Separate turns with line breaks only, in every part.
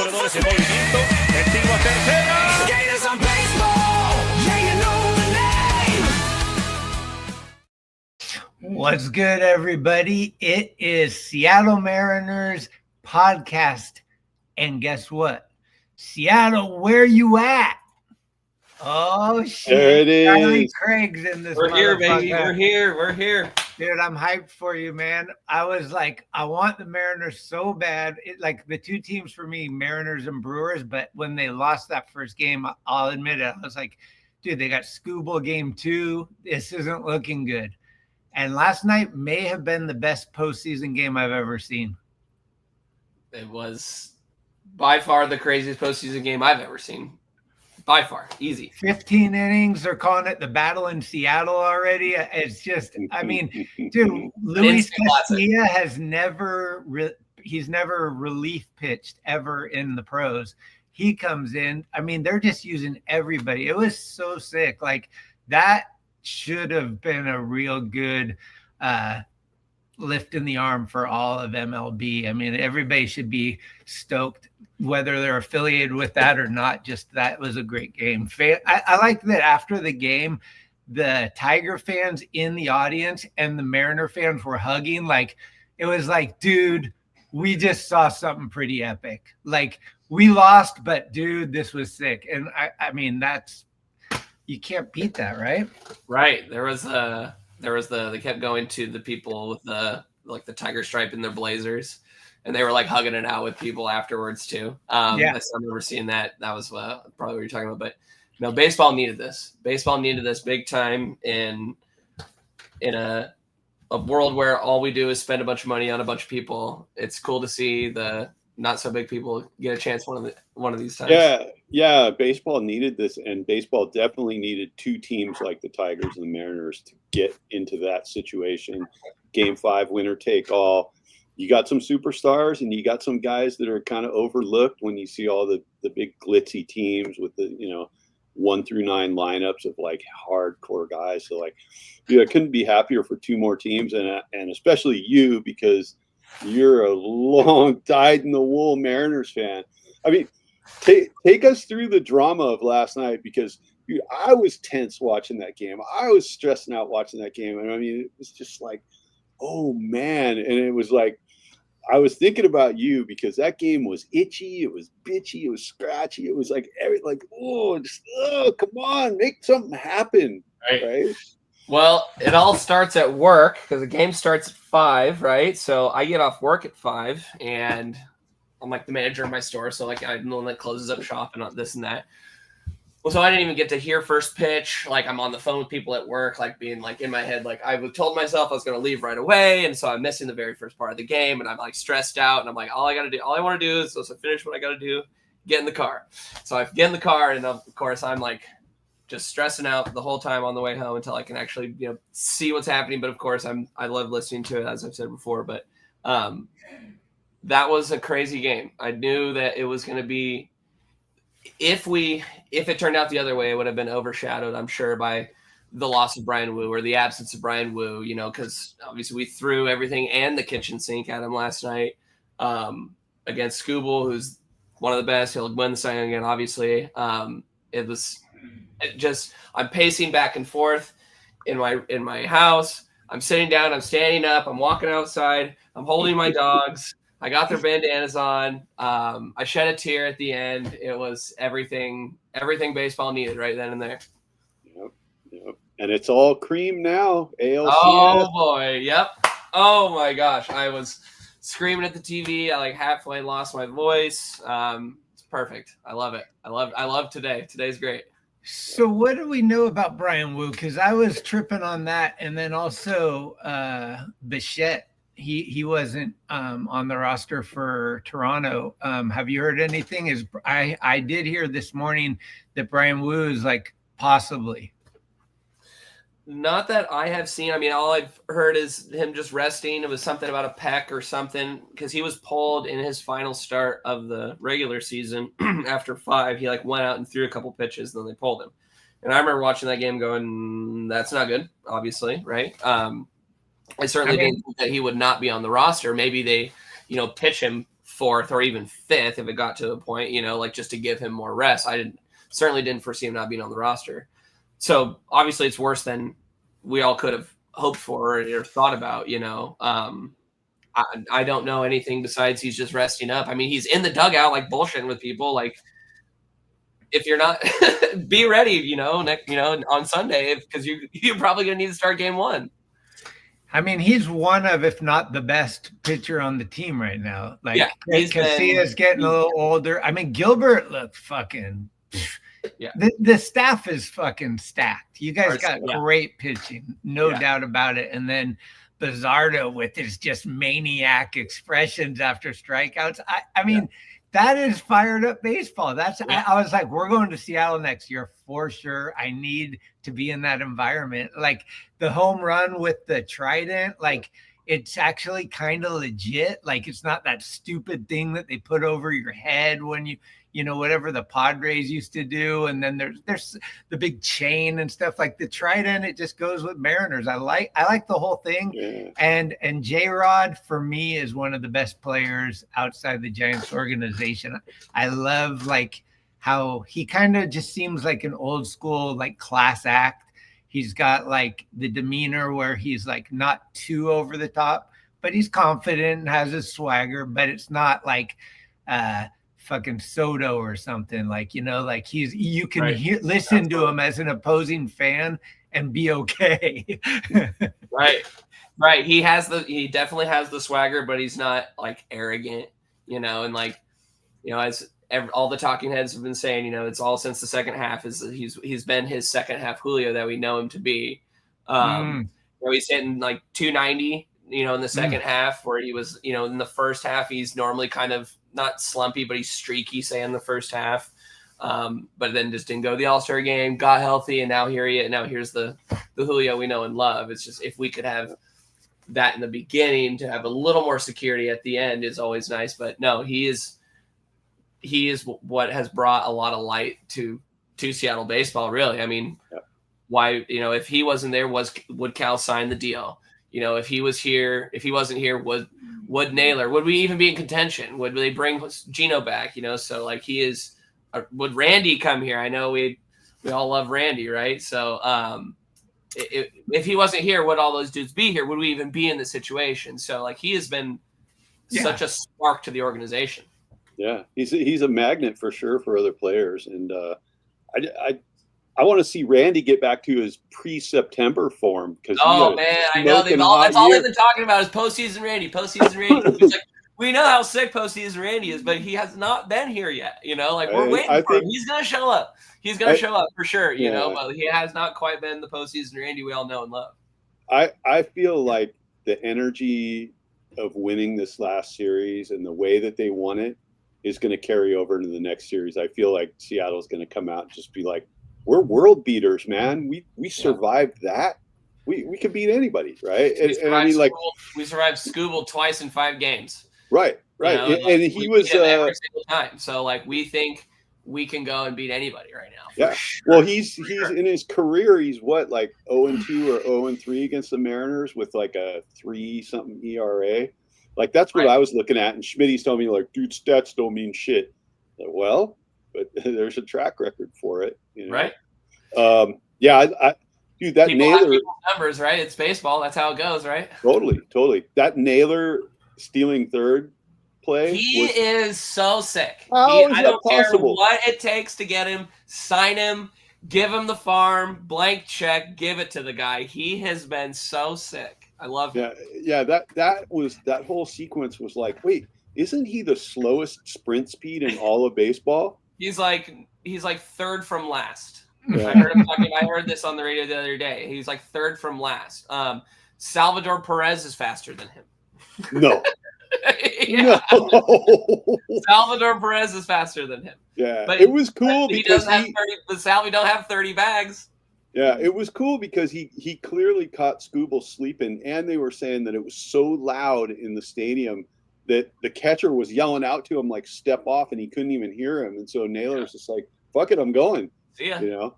corredores en movimiento. El tiro a tercera.
Gators on baseball. Yeah, you know the name.
What's good, everybody? It is Seattle Mariners podcast. And guess what? Seattle, where you at? Oh, shit.
There it is.
Charlie Krieg's in this.
We're here, baby. We're here.
Dude, I'm hyped for you, man. I was like, I want the Mariners so bad. Like the two teams for me, Mariners and Brewers. But when they lost that first game, I'll admit it. I was like, dude, they got Scooble game 2. This isn't looking good. And last night may have been the best postseason game I've ever seen.
It was by far the craziest postseason game I've ever seen. By far, easy.
15 innings. They're calling it the battle in Seattle already. It's just, I mean, dude, Luis Casilla has he's never relief pitched ever in the pros. He comes in. I mean, they're just using everybody. It was so sick. Like that should have been a real good lift in the arm for all of MLB. I mean, everybody should be stoked, whether they're affiliated with that or not. Just that was a great game. I like that after the game, the Tiger fans in the audience and the Mariner fans were hugging. Like, it was like, dude, we just saw something pretty epic. Like, we lost, but dude, this was sick. And I mean, you can't beat that, right?
Right. They kept going to the people with the tiger stripe in their blazers, and they were like hugging it out with people afterwards too. I remember seeing that. That was probably what you're talking about. But no, baseball needed this. Baseball needed this big time in a world where all we do is spend a bunch of money on a bunch of people. It's cool to see the not so big people get a chance one of these times.
Yeah. Baseball needed this, and baseball definitely needed two teams like the Tigers and the Mariners to get into that situation. Game 5, winner take all. You got some superstars, and you got some guys that are kind of overlooked when you see all the big glitzy teams with the 1 through 9 lineups of like hardcore guys. So like, dude, I couldn't be happier for two more teams, and especially you, because you're a long dyed-in-the-wool Mariners fan. I mean, take us through the drama of last night, because dude, I was tense watching that game. I was stressing out watching that game. And I mean, it was just like, oh man. And it was like, I was thinking about you, because that game was itchy. It was bitchy. It was scratchy. It was like, come on, make something happen. Right?
Well, it all starts at work, because the game starts at 5, right? So I get off work at 5, and I'm like the manager of my store. So like I'm the one that closes up shop and this and that. Well, so I didn't even get to hear first pitch. Like I'm on the phone with people at work, like being like in my head, like I told myself I was going to leave right away. And so I'm missing the very first part of the game, and I'm like stressed out, and I'm like, all I want to do is also finish what I got to do, get in the car. So I get in the car, and of course I'm like just stressing out the whole time on the way home until I can actually, see what's happening. But of course I love listening to it, as I've said before, but that was a crazy game. I knew that it was going to be, if it turned out the other way, it would have been overshadowed, I'm sure, by the loss of Brian Wu or the absence of Brian Wu, because obviously we threw everything and the kitchen sink at him last night against Scooble, who's one of the best. He'll win the Cy Young again, obviously. I'm pacing back and forth in my house. I'm sitting down, I'm standing up, I'm walking outside, I'm holding my dogs. I got their bandanas on. I shed a tear at the end. It was everything baseball needed right then and there.
Yep. And it's all cream now. ALCS.
Oh boy. Yep. Oh my gosh. I was screaming at the TV. I like halfway lost my voice. It's perfect. I love it. I love today. Today's great.
So what do we know about Brian Wu? Because I was tripping on that. And then also Bichette. He wasn't on the roster for Toronto. Have you heard anything? I did hear this morning that Brian Wu is like possibly.
Not that I have seen. I mean, all I've heard is him just resting. It was something about a pec or something, because he was pulled in his final start of the regular season after 5. He like went out and threw a couple pitches, and then they pulled him. And I remember watching that game going, that's not good, obviously, right? I certainly didn't think that he would not be on the roster. Maybe they, pitch him 4th or even 5th if it got to the point, like just to give him more rest. I certainly didn't foresee him not being on the roster. So obviously it's worse than we all could have hoped for or thought about, I don't know anything besides he's just resting up. I mean, he's in the dugout like bullshitting with people. Like, if you're not, be ready, on Sunday because you're probably going to need to start game 1.
I mean, he's one of, if not the best pitcher on the team right now. Like, Casillas getting a little older. I mean, Gilbert looked fucking. Yeah, the staff is fucking stacked. You guys got great pitching, no doubt about it. And then Bizzardo with his just maniac expressions after strikeouts. I mean, that is fired up baseball. I was like, we're going to Seattle next year for sure. I need to be in that environment. Like the home run with the trident, like it's actually kind of legit. Like it's not that stupid thing that they put over your head when whatever the Padres used to do. And then there's the big chain and stuff like the trident. It just goes with Mariners. I like the whole thing. Yeah. And J.Rod for me is one of the best players outside the Giants organization. I love like how he kind of just seems like an old school, like class act. He's got like the demeanor where he's like not too over the top, but he's confident and has his swagger, but it's not like, fucking Soto or something like, like you can listen to him as an opposing fan and be okay.
Right. He definitely has the swagger, but he's not like arrogant, and like, as all the talking heads have been saying, it's all since the second half he's been his second half Julio that we know him to be. He's hitting like 290, in the second half where he was, in the first half, he's normally kind of not slumpy, but he's streaky, say in the first half. But then just didn't go to the All-Star game, got healthy, and now here's the Julio we know and love. It's just if we could have that in the beginning to have a little more security at the end is always nice. But no, he is what has brought a lot of light to Seattle baseball, really. I mean, why, if he wasn't there, would Cal sign the deal? If he wasn't here, would Naylor, would we even be in contention? Would they bring Gino back? So like he is, would Randy come here? I know we all love Randy, right? So if he wasn't here, would all those dudes be here? Would we even be in the situation? So like he has been such a spark to the organization.
Yeah, he's a magnet for sure for other players, and I want to see Randy get back to his pre-September form because
I know that's all they've been talking about is postseason Randy. He's like, we know how sick postseason Randy is, but he has not been here yet. We're waiting for him. He's gonna show up. He's gonna show up for sure. But he has not quite been the postseason Randy we all know and love.
I feel like the energy of winning this last series and the way that they won it is going to carry over into the next series. I feel like Seattle's going to come out and just be like, we're world beaters, man. We survived that. We can beat anybody, right? And I mean, like
we survived Scooble twice in 5 games.
Right. And he was
every single time. So like we think we can go and beat anybody right now.
Yeah. Well, he's in his career. He's what, like 0-2 or 0-3 against the Mariners with like a 3-something ERA. Like that's what I was looking at. And Schmitty's telling me like, dude, stats don't mean shit. Like, well, but there's a track record for it,
right?
Dude, that
people
Naylor
have numbers, right? It's baseball. That's how it goes, right?
Totally. That Naylor stealing third play.
He is so sick.
I
don't care what it takes to get him, sign him, give him the farm, blank check, give it to the guy. He has been so sick. I love him.
Yeah. That whole sequence was like, wait, isn't he the slowest sprint speed in all of baseball?
He's like third from last. Yeah. I heard this on the radio the other day. He's like third from last. Salvador Perez is faster than him.
No.
No. Salvador Perez is faster than him.
Yeah,
but
it was cool
because Salvi don't have 30 bags.
Yeah, it was cool because he clearly caught Scooble sleeping, and they were saying that it was so loud in the stadium that the catcher was yelling out to him like step off, and he couldn't even hear him. And so Naylor's just like, "Fuck it, I'm going."
See ya.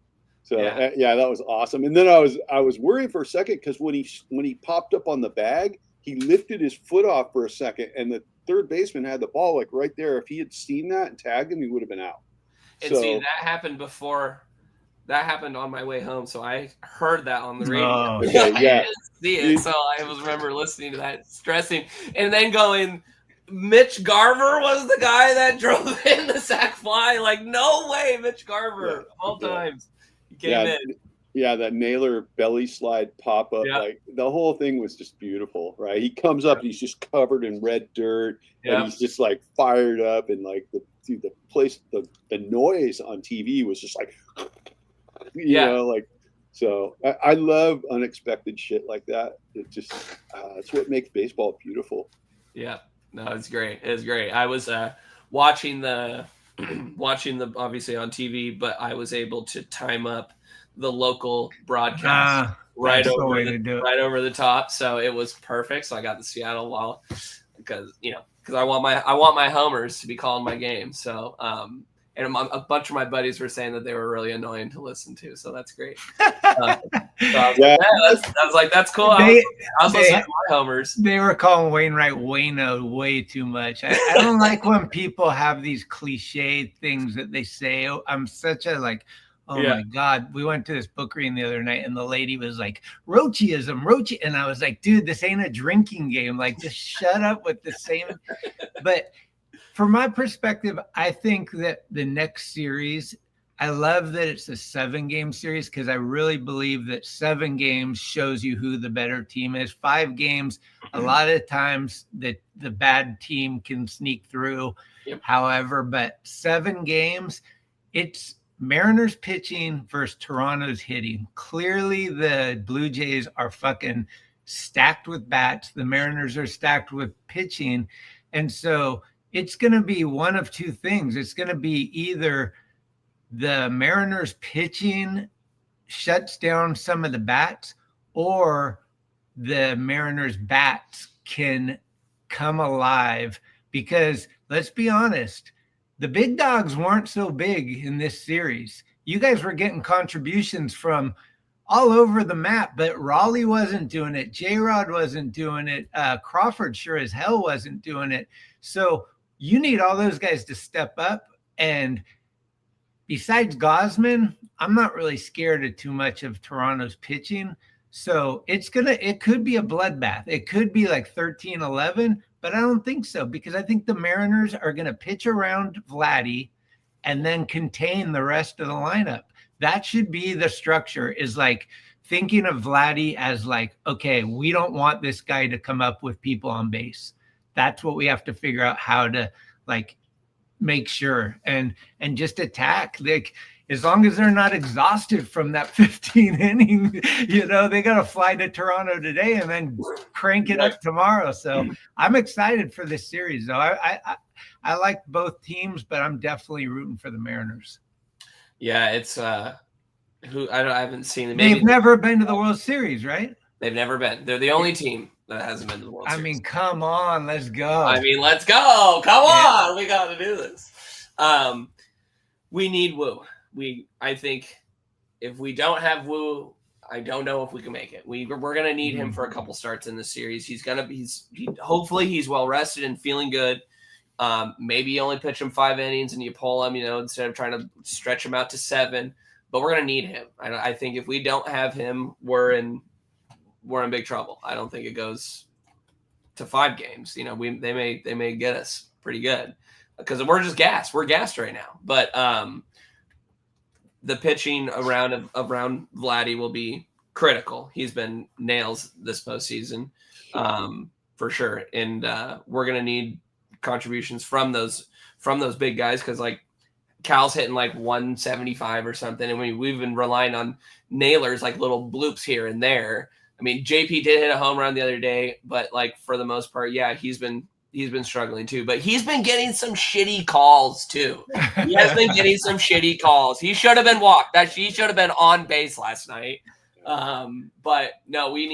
So that was awesome. And then I was worried for a second because when he popped up on the bag, he lifted his foot off for a second, and third baseman had the ball like right there. If he had seen that and tagged him, he would have been out.
And see, that happened before. That happened on my way home, so I heard that on the radio.
Oh,
okay, yeah.
I didn't see it, so I remember listening to that, stressing, and then going, Mitch Garver was the guy that drove in the sac fly. Like, no way, Mitch Garver, all times. He came in.
Yeah, that Naylor belly slide pop up, like the whole thing was just beautiful, right? He comes up and he's just covered in red dirt, and he's just like fired up, and like the noise on TV was just like, you know, like, so I love unexpected shit like that. It just it's what makes baseball beautiful.
Yeah, no, it's great. It's great. I was watching the obviously on TV, but I was able to time up the local broadcast right over the top, so it was perfect. So I got the Seattle because I want my homers to be calling my game. So and a bunch of my buddies were saying that they were really annoying to listen to, so that's great. So I was like, that's cool. I was listening to my homers.
They were calling Wainwright Wayno way too much. I don't like when people have these cliche things that they say. I'm such a my God. We went to this book reading the other night, and the lady was like, Rochiism. And I was like, dude, this ain't a drinking game. Like, just shut up with the same. But from my perspective, I think that the next series, I love that it's a 7-game series, because I really believe that 7 games shows you who the better team is. 5 games, a lot of times the bad team can sneak through. However, but 7 games, it's Mariners pitching versus Toronto's hitting. Clearly, the Blue Jays are fucking stacked with bats. The Mariners are stacked with pitching. And so it's going to be one of two things. It's going to be either the Mariners pitching shuts down some of the bats, or the Mariners bats can come alive. Because let's be honest, the big dogs weren't so big in this series. You guys were getting contributions from all over the map, but Raleigh wasn't doing it. J.Rod wasn't doing it. Crawford sure as hell wasn't doing it. So you need all those guys to step up. And besides Gosman, I'm not really scared of too much of Toronto's pitching. So it could be a bloodbath. It could be like 13-11, but I don't think so, because I think the Mariners are going to pitch around Vladdy and then contain the rest of the lineup. That should be the structure, is like thinking of Vladdy as like, okay, we don't want this guy to come up with people on base. That's what we have to figure out how to like make sure and just attack. Like, as long as they're not exhausted from that 15 inning, they got to fly to Toronto today and then crank it up tomorrow. So I'm excited for this series, though. I like both teams, but I'm definitely rooting for the Mariners.
Yeah, it's I haven't seen them.
They've never been to the World Series, right?
They've never been. They're the only team that hasn't been to the World Series.
I mean, come on, let's go.
Let's go. Come on, we got to do this. We need Woo. I think if we don't have Woo, I don't know if we can make it. We're going to need him for a couple starts in the series. Hopefully he's well rested and feeling good. Maybe you only pitch him 5 innings and you pull him, instead of trying to stretch him out to 7. But we're going to need him. I think if we don't have him, we're in big trouble. I don't think it goes to 5 games. They may get us pretty good because we're just gassed. We're gassed right now. But the pitching around Vladdy will be critical. He's been nails this postseason, for sure. And we're going to need contributions from those big guys, because like Cal's hitting like 175 or something, and we've been relying on Naylor's like little bloops here and there. I mean, JP did hit a home run the other day, but like for the most part, yeah, he's been struggling too. But he's been getting some shitty calls too. He has been getting some shitty calls. He should have been walked. He should have been on base last night. But no, we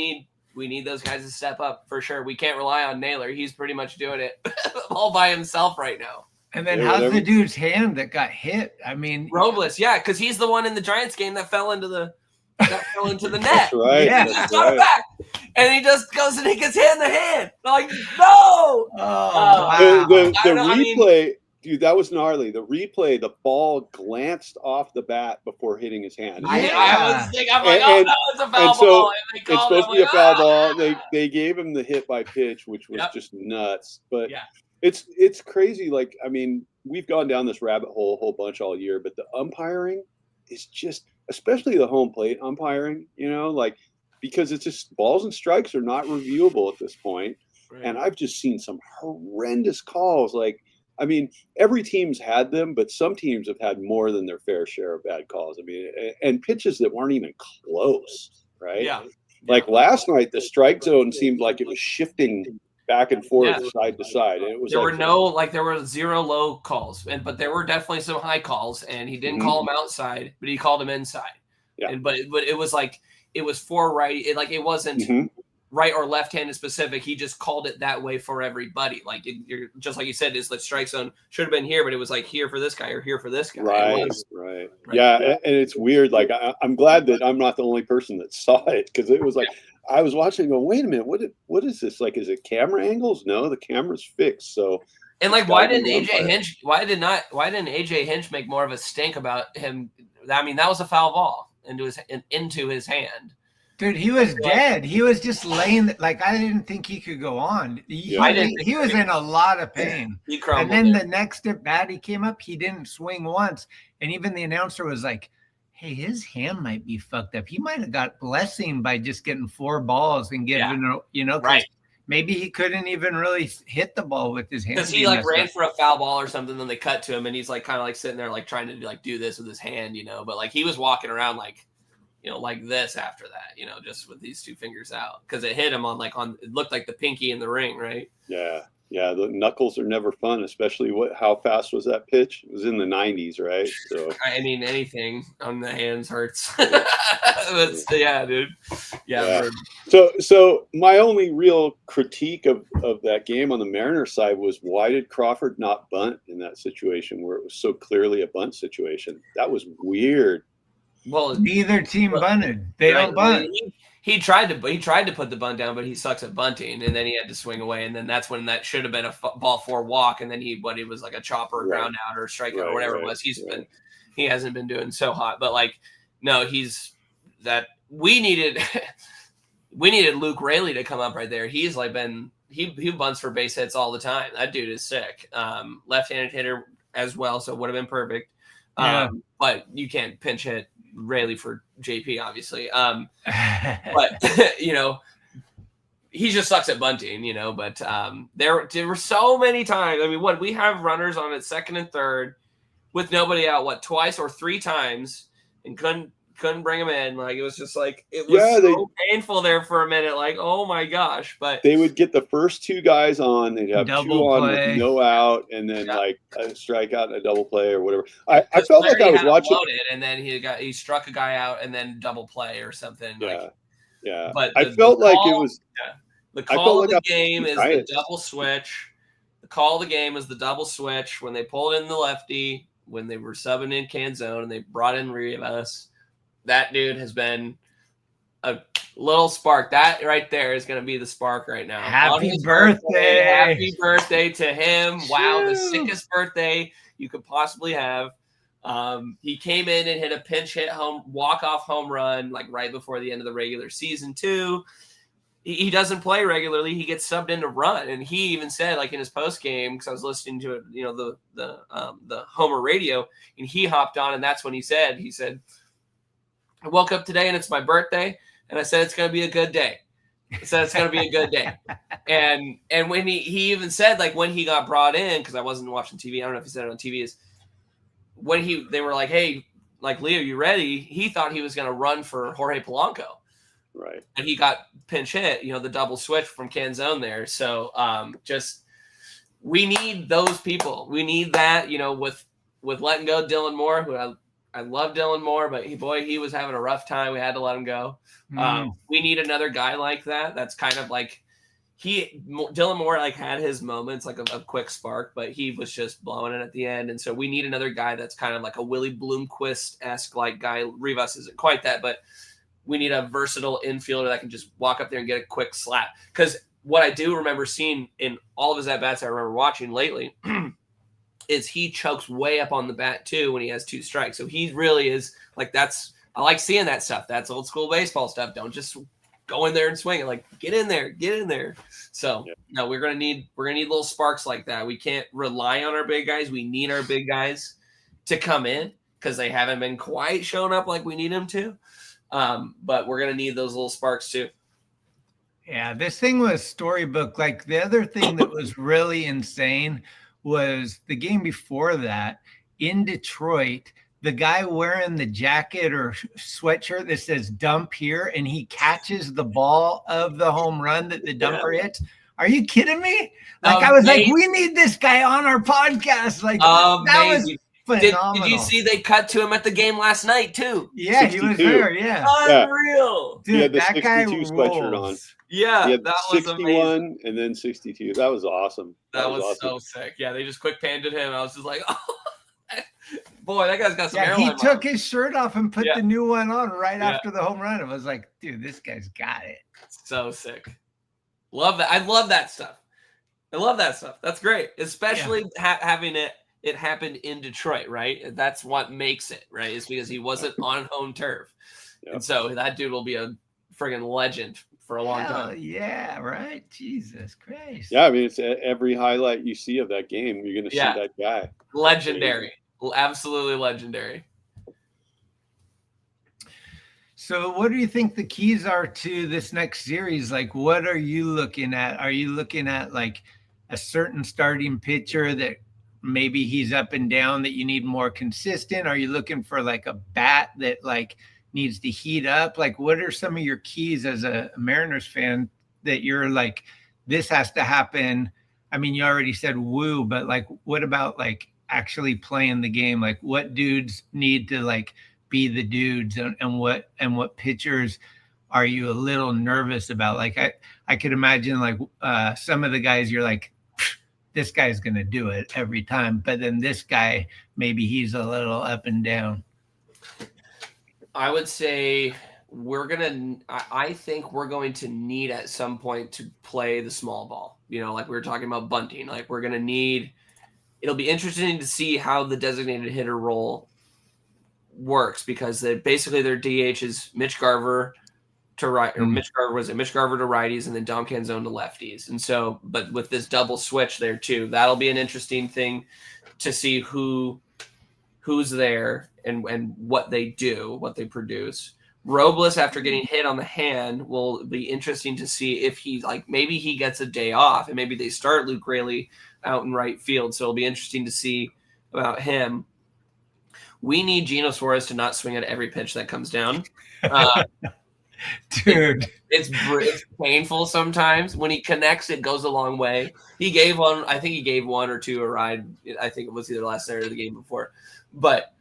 need those guys to step up for sure. We can't rely on Naylor. He's pretty much doing it all by himself right now.
And then how's the dude's hand that got hit? I mean,
Robles, yeah, because he's the one in the Giants game that fell into the that fell into the net.
That's right.
Yeah.
That's
It's not
right.
back. And he just goes and he gets hit in the hand. I'm like, no.
Wow.
The
I don't know, I mean-
replay, dude, that was gnarly. The replay, the ball glanced off the bat before hitting his hand.
I
Yeah.
was thinking, I'm like, oh no, it's a foul
and so
ball. And they
It's
called
supposed
it.
to be a
I'm
foul
like,
ball. They gave him the hit by pitch, which was
Yep.
just nuts. But
Yeah.
it's crazy. Like, I mean, we've gone down this rabbit hole a whole bunch all year, but the umpiring is just, especially the home plate umpiring, like, because it's just balls and strikes are not reviewable at this point.
Right.
And I've just seen some horrendous calls. Like, I mean, every team's had them, but some teams have had more than their fair share of bad calls. I mean, and pitches that weren't even close, right?
Yeah.
Like last night, the strike zone seemed like it was shifting back and forth, side to side. And it was
there were 0 low calls, but there were definitely some high calls, and he didn't call them outside, but he called them inside.
Yeah.
But it was like, it was for right. It wasn't right or left-handed specific. He just called it that way for everybody. Like you're just like you said, it's like strike zone should have been here, but it was like here for this guy or here for this guy.
Right. Yeah, and it's weird. Like I'm glad that I'm not the only person that saw it, because it was like I was watching and go, wait a minute, what is this? Like, is it camera angles? No, the camera's fixed. So
and like, why didn't AJ Hinch make more of a stink about him? I mean, that was a foul ball into his hand.
Dude, he was dead. He was just laying. Like, I didn't think he could go on. He was in a lot of pain.
He crumbled.
And then the next at bat he came up, he didn't swing once. And even the announcer was like, hey, his hand might be fucked up. He might have got blessing by just getting 4 balls and getting,
right.
Maybe he couldn't even really hit the ball with his hand.
Because he like ran for a foul ball or something, then they cut to him and he's like kind of like sitting there like trying to like do this with his hand, but like he was walking around like, like this after that, just with these 2 fingers out, because it hit him it looked like the pinky in the ring, right?
Yeah. The knuckles are never fun, especially how fast was that pitch? It was in the 90s, right? So
I mean, anything on the hands hurts. Yeah, dude. Yeah.
So my only real critique of that game on the Mariners side was, why did Crawford not bunt in that situation where it was so clearly a bunt situation? That was weird.
Well,
neither team bunted. They don't bunt.
He tried to put the bunt down, but he sucks at bunting, and then he had to swing away, and then that's when that should have been a ball 4 walk, and then he was like a chopper, ground out, or strikeout, or whatever it was. He hasn't been doing so hot, but like, no, we needed Luke Raley to come up right there. He's like he bunts for base hits all the time. That dude is sick. Left-handed hitter as well, so it would have been perfect. But you can't pinch hit Raley for JP, obviously. But he just sucks at bunting, but there were so many times. I mean, we have runners on at second and third with nobody out, twice or 3 times, and couldn't bring him in. Like, it was just like, it was painful there for a minute. Like, oh my gosh. But
they would get the first 2 guys on, they'd have 2 on with no out, and then like a strikeout and a double play or whatever. I felt like I was watching
loaded, and then he struck a guy out and then double play or something.
Yeah.
But
I felt like it was
the call of the game is the double switch. The call of the game is the double switch when they pulled in the lefty, when they were subbing in Canzone and they brought in Rivas. That dude has been a little spark. That right there is going to be the spark right now.
Happy birthday.
Happy birthday to him. Wow, the sickest birthday you could possibly have. He came in and hit a pinch hit walk-off home run like right before the end of the regular season too. He doesn't play regularly. He gets subbed in to run. And he even said, like in his post game, because I was listening to it, the Homer radio, and he hopped on, and that's when he said, I woke up today and it's my birthday, and I said it's going to be a good day. I said it's going to be a good day. And when he even said, like, when he got brought in, because I wasn't watching TV, I don't know if he said it on TV, is when they were like, hey, like, Leo, you ready? He thought he was going to run for Jorge Polanco.
Right.
And he got pinch hit, the double switch from Canzone there. So we need those people. We need that, with letting go Dylan Moore, who I love Dylan Moore, but he was having a rough time. We had to let him go. We need another guy like that. That's kind of like Dylan Moore like had his moments, like a quick spark, but he was just blowing it at the end. And so we need another guy that's kind of like a Willie Bloomquist-esque like guy. Rivas isn't quite that, but we need a versatile infielder that can just walk up there and get a quick slap. Because what I do remember seeing in all of his at-bats I remember watching lately is he chokes way up on the bat too when he has 2 strikes. So he really is like, I like seeing that stuff. That's old school baseball stuff. Don't just go in there and swing it. Like, get in there. So no, we're gonna need little sparks like that. We can't rely on our big guys. We need our big guys to come in because they haven't been quite showing up like we need them to. But we're gonna need those little sparks too.
Yeah, this thing was storybook. Like the other thing that was really insane was the game before that in Detroit. The guy wearing the jacket or sweatshirt that says dump here, and he catches the ball of the home run that the dumper hits. Are you kidding me? Like, I was like, we need this guy on our podcast. Like, that was phenomenal.
Did you see they cut to him at the game last night too?
Yeah, 62. He was there. Yeah.
Unreal.
Dude,
he had the
that
62
guy
sweatshirt on.
Yeah,
he had
that
61
was amazing.
And then 62. That was awesome.
That was awesome. So sick. Yeah, they just quick panned at him. I was just like, oh. Boy, that guy's got some airline.
He took his shirt off and put the new one on right after the home run. I was like, dude, this guy's got it.
So sick. Love that. I love that stuff. That's great. Especially having it happened in Detroit, right? That's what makes it, right? Is because he wasn't on home turf. Yep. And so that dude will be a friggin' legend for a long time.
Yeah, right? Jesus Christ.
Yeah, I mean, it's every highlight you see of that game, you're going to see that guy.
Legendary. Absolutely legendary.
So what do you think the keys are to this next series? Like, what are you looking at? Are you looking at like a certain starting pitcher that maybe he's up and down that you need more consistent? Are you looking for like a bat that like needs to heat up? Like, what are some of your keys as a Mariners fan that you're like, this has to happen? I mean, you already said woo, but like, what about like actually playing the game? Like, what dudes need to like be the dudes, and what pitchers are you a little nervous about? Like, I could imagine like some of the guys you're like, this guy's going to do it every time. But then this guy, maybe he's a little up and down.
I would say I think we're going to need at some point to play the small ball, like we were talking about bunting. Like we're going to need, it'll be interesting to see how the designated hitter role works, because basically their DH is Mitch Garver to right, or Mitch Garver to righties, and then Dom Canzone to lefties. And so, but with this double switch there too, that'll be an interesting thing to see who's there and what they do, what they produce. Robles, after getting hit on the hand, will be interesting to see if maybe he gets a day off, and maybe they start Luke Raley out in right field. So it'll be interesting to see about him. We need Gino Suarez to not swing at every pitch that comes down.
Dude,
it's painful sometimes. When he connects, it goes a long way. He gave one or two a ride. I think it was either last night or the game before. But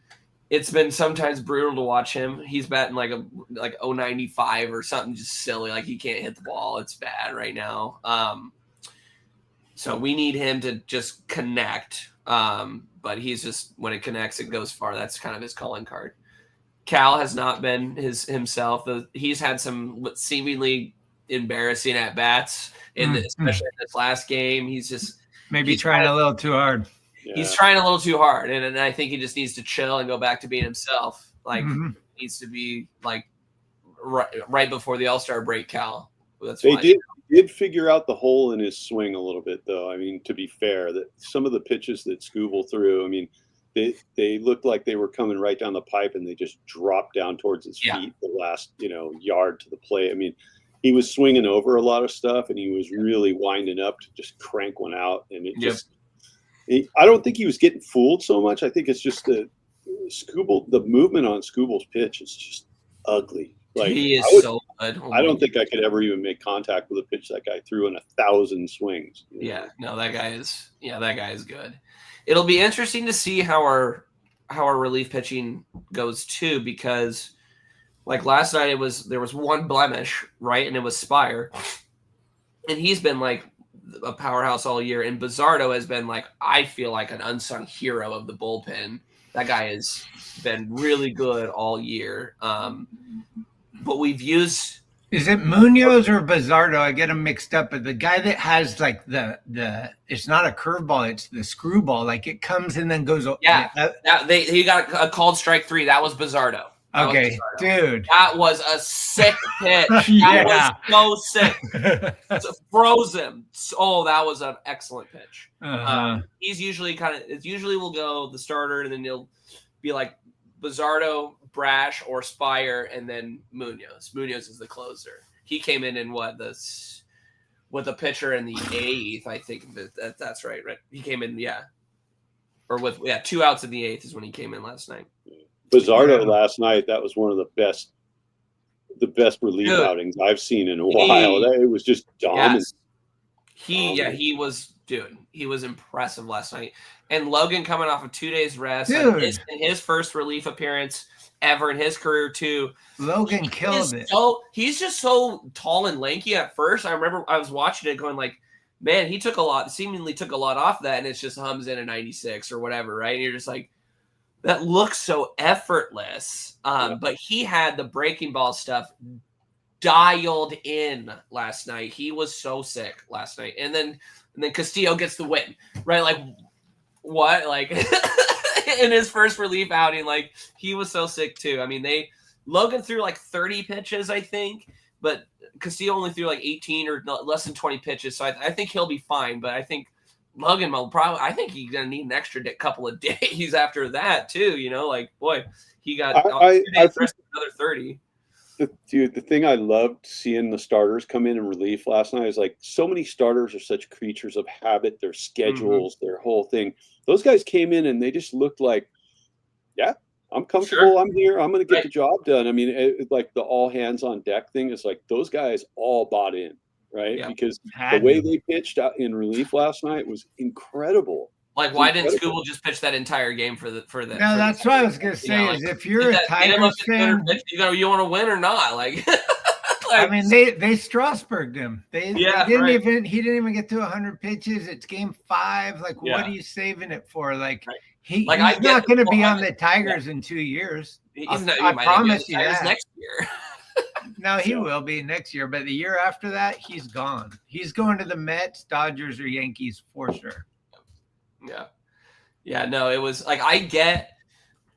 it's been sometimes brutal to watch him. He's batting like 0.95 or something, just silly. Like he can't hit the ball. It's bad right now. So we need him to just connect. But he's just, when it connects, it goes far. That's kind of his calling card. Cal has not been himself. He's had some seemingly embarrassing at bats especially in this last game. He's
trying a little too hard.
Yeah. He's trying a little too hard, and I think he just needs to chill and go back to being himself. Like needs to be like right before the All-Star break. Cal.
They did figure out the hole in his swing a little bit, though. I mean, to be fair, that some of the pitches that Skubal threw, I mean, they looked like they were coming right down the pipe, and they just dropped down towards his feet the last yard to the plate. I mean, he was swinging over a lot of stuff, and he was really winding up to just crank one out, and it just. I don't think he was getting fooled so much. I think it's just the movement on Skubal's pitch is just ugly. Like
he is so good.
I don't think I could ever even make contact with a pitch that guy threw in 1,000 swings.
Yeah, no, that guy is good. It'll be interesting to see how our relief pitching goes too, because like last night there was one blemish, right, and it was Spire, and he's been like a powerhouse all year, and Bizzardo has been like, I feel like an unsung hero of the bullpen. That guy has been really good all year. but we've used.
Is it Munoz or Bizardo? I get them mixed up. But the guy that has like the it's not a curveball, it's the screwball. Like it comes and then goes.
Yeah, he got a called strike 3. That was Bizardo.
Okay, dude.
That was a sick pitch.
Yeah.
That was so sick. It froze him. Oh, that was an excellent pitch. He's usually will go the starter, and then he'll be like Bizardo, Brash, or Spire, and then Munoz. Munoz is the closer. He came in what with a pitcher in the 8th, I think that's right. He came in, or with 2 outs in the 8th is when he came in last night.
Bizardo last night, that was one of the best relief outings I've seen in a while. It was just dominant.
Yes. He was impressive last night. And Logan coming off of 2 days rest, in his first relief appearance ever in his career too.
Logan killed it.
He's just so tall and lanky at first. I remember I was watching it going like, man, he seemingly took a lot off that, and it's just hums in a 96 or whatever, right? And you're just like, that looks so effortless. But he had the breaking ball stuff dialed in last night. He was so sick last night. And then Castillo gets the win, right? Like, what? Like, in his first relief outing, like, he was so sick too. I mean, Logan threw like 30 pitches, I think, but Castillo only threw like 18 or less than 20 pitches. So I think he'll be fine. But I think Logan will I think he's going to need an extra couple of days after that too. You know, like, boy, he got 2 days rest, another 30.
The thing I loved seeing the starters come in relief last night is like so many starters are such creatures of habit, their schedules, their whole thing. Those guys came in and they just looked like, yeah, I'm comfortable. Sure. I'm here. I'm going to get the job done. I mean, like the all hands on deck thing is like those guys all bought in, right? Yeah. Because the way they pitched out in relief last night was incredible.
Like, why didn't Scooble just pitch that entire game for that?
No, that's what I was gonna say. Is if you're a Tigers fan,
you want to win or not? Like,
I mean, they Strasburged him. He didn't even get to 100 pitches. It's game 5. Like, what are you saving it for? Like, he's not going to be on the Tigers in 2 years. I promise you that.
Next year.
No, he will be next year, but the year after that, he's gone. He's going to the Mets, Dodgers, or Yankees for sure.
Yeah, no, it was like, I get,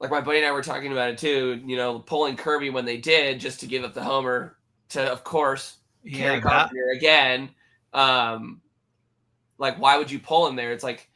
like my buddy and I were talking about it too, you know, pulling Kirby when they did just to give up the homer to, of course, Kerry Carpenter again. Like, why would you pull him there? It's like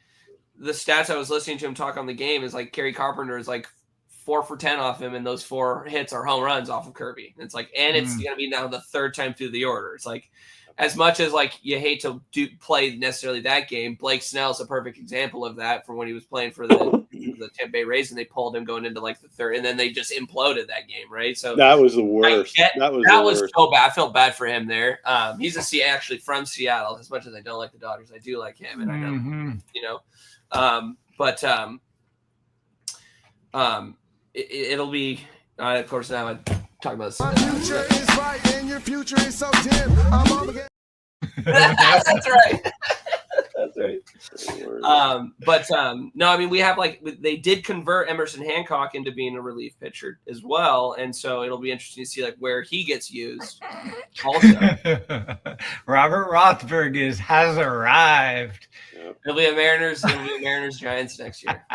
the stats I was listening to him talk on the game is like Kerry Carpenter is like 4 for 10 off him, and those 4 hits are home runs off of Kirby. It's like, and it's going to be now the 3rd time through the order. It's like, as much as like you hate to play necessarily that game, Blake Snell's a perfect example of that from when he was playing for the Tampa Bay Rays, and they pulled him going into like the 3rd, and then they just imploded that game, right? So
that was the worst. That was
so bad. I felt bad for him there. He's actually from Seattle. As much as I don't like the Dodgers, I do like him, and I know, you know, it'll be of course now I talk about this.
My future is right and your future is so dim. I'm on the
That's right. That's right. No, I mean, we have they did convert Emerson Hancock into being a relief pitcher as well, and so it'll be interesting to see like where he gets used. Also,
Robert Rothberg has arrived.
It'll be a Mariners Giants next year.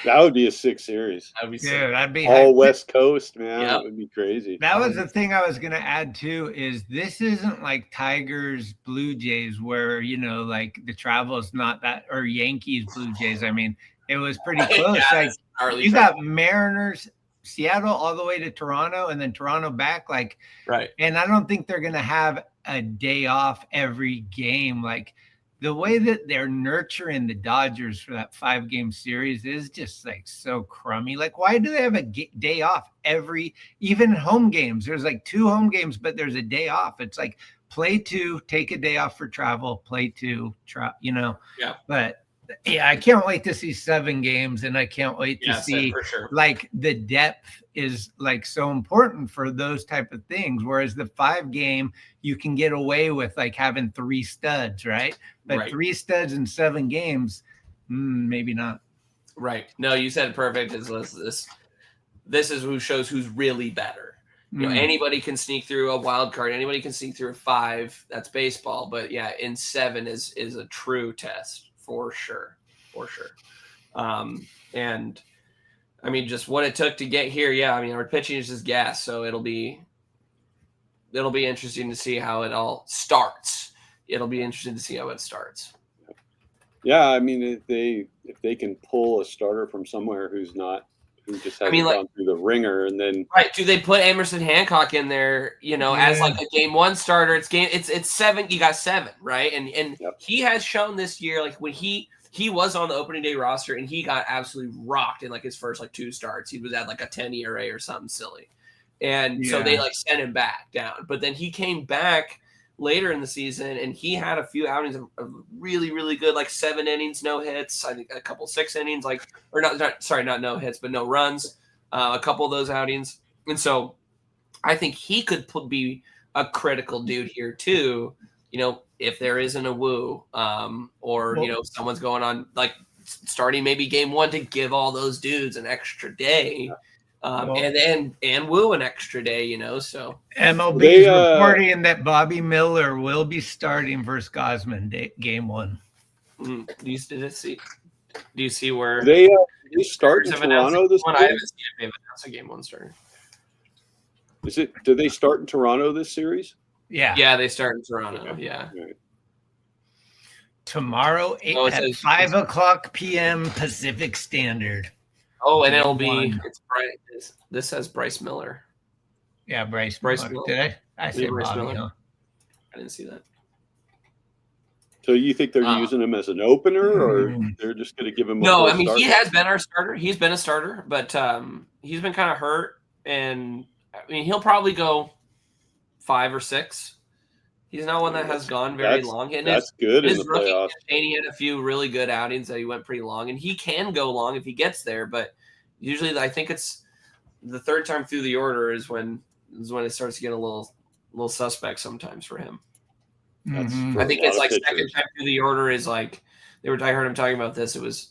That would be a 6 series.
That'd be sick.
Dude, that'd be
all West Coast, man. Yep. That would be crazy.
That was the thing I was gonna add too. Is this isn't like Tigers Blue Jays where like the travel is not that, or Yankees Blue Jays. I mean, it was pretty close. You got Mariners, Seattle all the way to Toronto, and then Toronto back.
Right. And
I don't think they're gonna have a day off every game. Like, the way that they're nurturing the Dodgers for that 5-game series is just like so crummy. Like, why do they have a day off even home games? There's like 2 home games, but there's a day off. It's like play 2, take a day off for travel, play 2, Yeah. But yeah, I can't wait to see 7 games, and I can't wait to see
for sure.
Like the depth is like so important for those type of things. Whereas the 5-game, you can get away with like having 3 studs, right? But 3 studs in 7 games, maybe not.
Right. No, you said it perfect. This is who shows who's really better. You know, anybody can sneak through a wild card. Anybody can sneak through a 5. That's baseball. But yeah, in 7 is a true test for sure. And I mean, just what it took to get here. Yeah, I mean, our pitching is just gas, so it'll be interesting to see how it all starts. It'll be interesting to see how it starts.
Yeah, I mean, if they can pull a starter from somewhere who just hasn't gone through the ringer, and then
do they put Emerson Hancock in there? You know, as like a game 1 starter. It's 7. You got 7, right? And he has shown this year, like when he was on the opening day roster and he got absolutely rocked in like his first like 2 starts. He was at like a 10 ERA or something silly, and so they like sent him back down. But then he came back later in the season, and he had a few outings of really, really good, like 7 innings, no hits. I think a couple 6 innings, not no hits, but no runs. A couple of those outings, and so I think he could be a critical dude here too. You know, if there isn't a Woo, or you know, someone's going on like starting maybe game 1 to give all those dudes an extra day. And Woo an extra day, you know. So
MLB is reporting that Bobby Miller will be starting versus Gosman game 1.
Do you see where
they start in Toronto this
one? I haven't seen if they've announced a game 1 starter.
Do they start in Toronto this series?
Yeah, they start in Toronto.
Okay.
Yeah.
Right.
Tomorrow at 5 o'clock p.m. Pacific Standard.
Oh, and it'll be this says Bryce Miller.
Yeah, Bryce
Miller.
Did I said
Bryce
Bobby,
Miller.
huh?
I didn't see that.
So you think they're using him as an opener, or they're just going to give him?
No, I mean he has been our starter. He's been a starter, but he's been kind of hurt, and I mean he'll probably go 5 or 6. He's not one that has gone very long. And
that's good in the
rookie
playoffs.
campaign, he had a few really good outings that he went pretty long, and he can go long if he gets there. But usually, I think it's the 3rd time through the order is when it starts to get a little suspect sometimes for him. I think it's like pitchers. 2nd time through the order is like I heard him talking about this. It was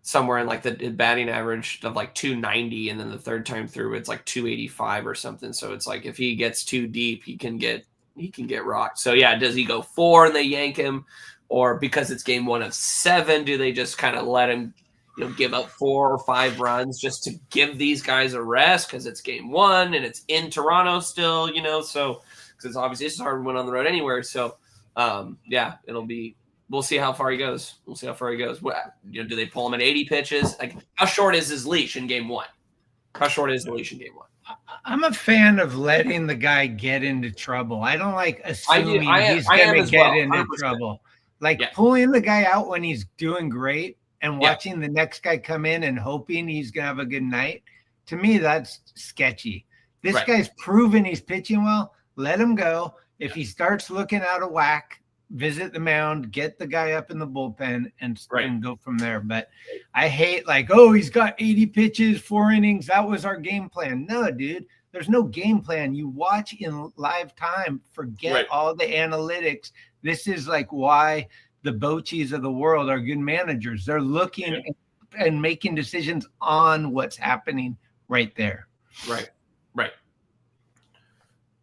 somewhere in like the batting average of like 290, and then the 3rd time through it's like 285 or something. So it's like if he gets too deep, he can get rocked. So yeah, does he go 4 and they yank him, or because it's game 1 of 7, do they just kind of let him, you know, give up 4 or 5 runs just to give these guys a rest because it's game 1 and it's in Toronto still, you know? So because obviously it's hard to win on the road anywhere. So yeah, we'll see how far he goes. What, you know, do they pull him at 80 pitches? Like, how short is his leash in game 1? How short is the leash in game 1?
I'm a fan of letting the guy get into trouble. I don't like assuming he's going to get into trouble. Like pulling the guy out when he's doing great and watching the next guy come in and hoping he's going to have a good night. To me, that's sketchy. This guy's proven he's pitching well. Let him go. If he starts looking out of whack, visit the mound, get the guy up in the bullpen, and go from there. But I hate he's got 80 pitches, 4 innings. That was our game plan. No, dude, there's no game plan. You watch in live time, forget all the analytics. This is like why the Bochis of the world are good managers. They're looking and making decisions on what's happening right there.
Right.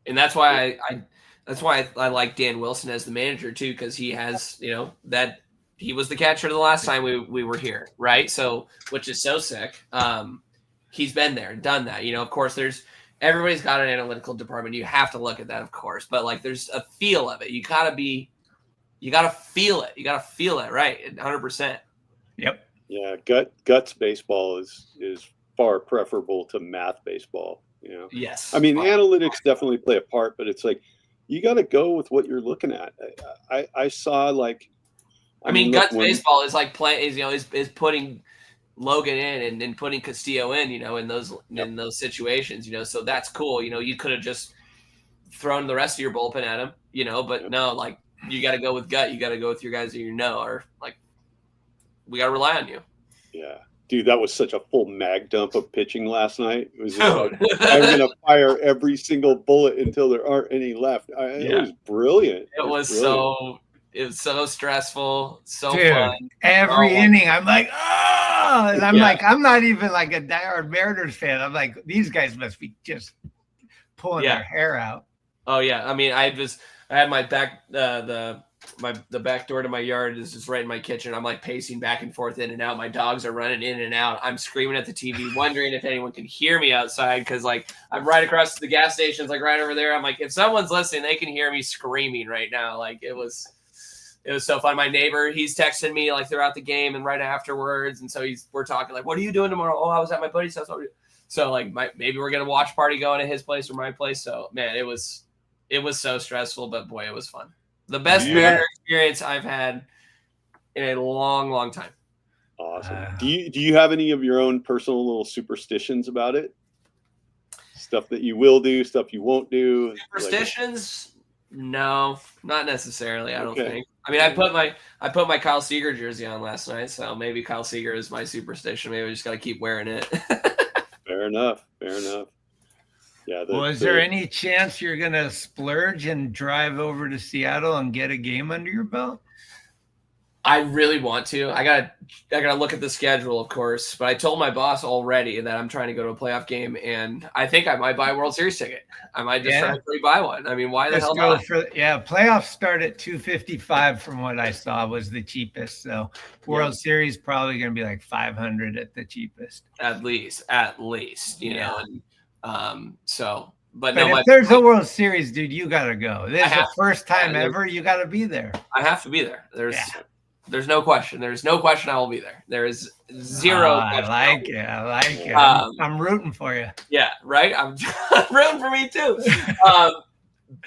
And that's why I like Dan Wilson as the manager too, because he has, you know, that he was the catcher the last time we were here, right? So, which is so sick. He's been there and done that. You know, of course, everybody's got an analytical department. You have to look at that, of course, but like there's a feel of it. You gotta feel it. You gotta feel it, right? 100%.
Yep.
Yeah, guts baseball is far preferable to math baseball. You know.
Yes.
I mean, analytics definitely play a part, but it's like you got to go with what you're looking at. I saw
I mean, guts baseball is like is putting Logan in and then putting Castillo in, you know, in those situations, you know. So that's cool. You know, you could have just thrown the rest of your bullpen at him, you know, but no, like you got to go with gut. You got to go with your guys that you know are like, we got to rely on you.
Yeah. Dude, that was such a full mag dump of pitching last night. It was just I'm going to fire every single bullet until there aren't any left. It was brilliant.
It was so stressful, so fun.
Every inning, I'm like, and I'm like, I'm not even like a diehard Mariners fan. I'm like, these guys must be just pulling their hair out.
Oh yeah. I mean, I had my back, the back door to my yard is just right in my kitchen. I'm like pacing back and forth in and out. My dogs are running in and out. I'm screaming at the TV, wondering if anyone can hear me outside. Cause like I'm right across the gas stations, like right over there. I'm like, if someone's listening, they can hear me screaming right now. Like it was so fun. My neighbor, he's texting me like throughout the game and right afterwards. And so we're talking like, what are you doing tomorrow? Oh, I was at my buddy's house. So like maybe we're going to watch party going to his place or my place. So man, it was so stressful, but boy, it was fun. The best Mariner experience I've had in a long, long time.
Awesome. Do you have any of your own personal little superstitions about it? Stuff that you will do, stuff you won't do?
Superstitions? No, not necessarily. I don't think. I mean, I put my Kyle Seager jersey on last night, so maybe Kyle Seager is my superstition. Maybe I just got to keep wearing it.
Fair enough. Yeah.
Is there any chance you're going to splurge and drive over to Seattle and get a game under your belt?
I really want to. I gotta look at the schedule, of course. But I told my boss already that I'm trying to go to a playoff game, and I think I might buy a World Series ticket. I might just try to buy one. I mean, why the hell not?
Playoffs start at $255 from what I saw was the cheapest. So World Series probably going to be like $500 at the cheapest.
At least, you know. And, But no,
if there's a World Series, dude, you gotta go. This is the first time ever. You gotta be there.
I have to be there. There's no question. There's no question I will be there. There is zero.
I like it. I'm rooting for you.
Yeah, right. I'm rooting for me too.